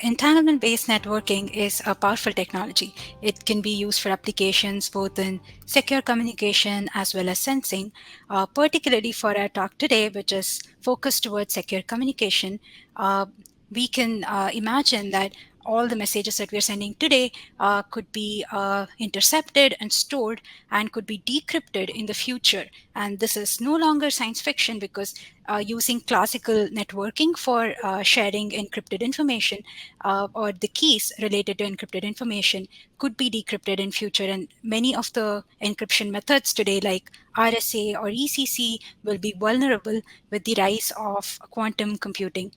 entanglement-based networking is a powerful technology. It can be used for applications both in secure communication as well as sensing. Particularly for our talk today, which is focused towards secure communication, we can imagine that all the messages that we're sending today could be intercepted and stored and could be decrypted in the future. And this is no longer science fiction because using classical networking for sharing encrypted information or the keys related to encrypted information could be decrypted in future. And many of the encryption methods today, like RSA or ECC, will be vulnerable with the rise of quantum computing.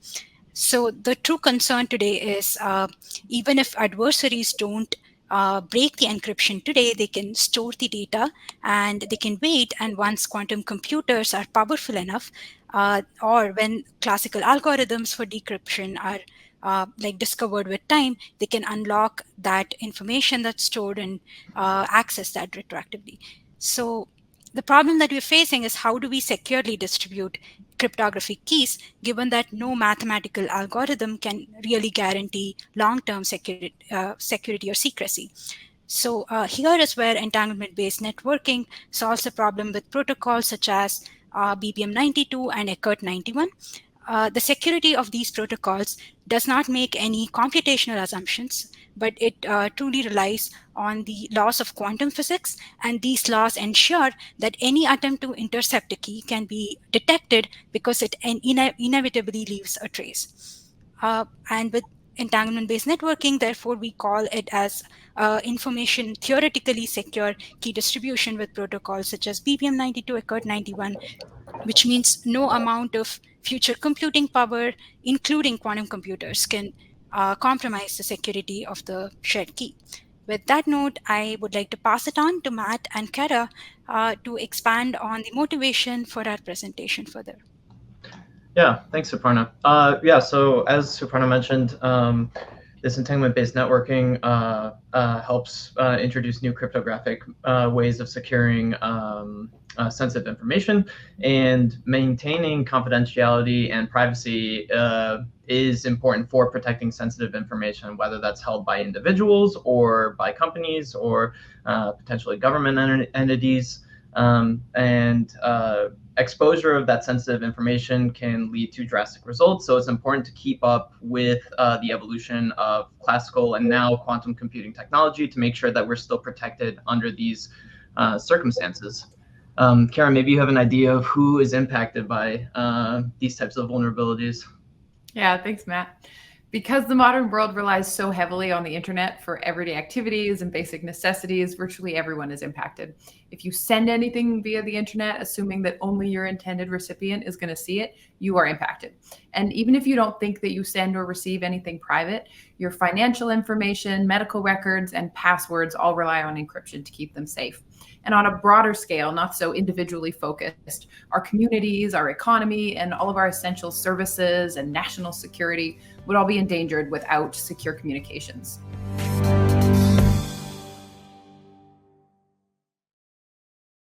So the true concern today is even if adversaries don't break the encryption today, they can store the data and they can wait. And once quantum computers are powerful enough, or when classical algorithms for decryption are discovered with time, they can unlock that information that's stored and access that retroactively. So the problem that we're facing is how do we securely distribute cryptographic keys, given that no mathematical algorithm can really guarantee long-term security or secrecy. So here is where entanglement-based networking solves the problem with protocols such as BPM92 and ECRT 91. The security of these protocols does not make any computational assumptions, but it truly relies on the laws of quantum physics, and these laws ensure that any attempt to intercept a key can be detected because it inevitably leaves a trace. And with entanglement-based networking, therefore, we call it as information theoretically secure key distribution with protocols such as BPM92, ECRT 91, which means no amount of future computing power, including quantum computers, can compromise the security of the shared key. With that note, I would like to pass it on to Matt and Kara to expand on the motivation for our presentation further. Yeah, thanks, Suparna. So as Suparna mentioned, this entanglement-based networking helps introduce new cryptographic ways of securing sensitive information, and maintaining confidentiality and privacy is important for protecting sensitive information, whether that's held by individuals or by companies or potentially government entities. Exposure of that sensitive information can lead to drastic results. So it's important to keep up with the evolution of classical and now quantum computing technology to make sure that we're still protected under these circumstances. Karen, maybe you have an idea of who is impacted by these types of vulnerabilities. Yeah, thanks, Matt. Because the modern world relies so heavily on the internet for everyday activities and basic necessities, virtually everyone is impacted. If you send anything via the internet, assuming that only your intended recipient is going to see it, you are impacted. And even if you don't think that you send or receive anything private, your financial information, medical records, and passwords all rely on encryption to keep them safe. And on a broader scale, not so individually focused, our communities, our economy, and all of our essential services and national security would all be endangered without secure communications.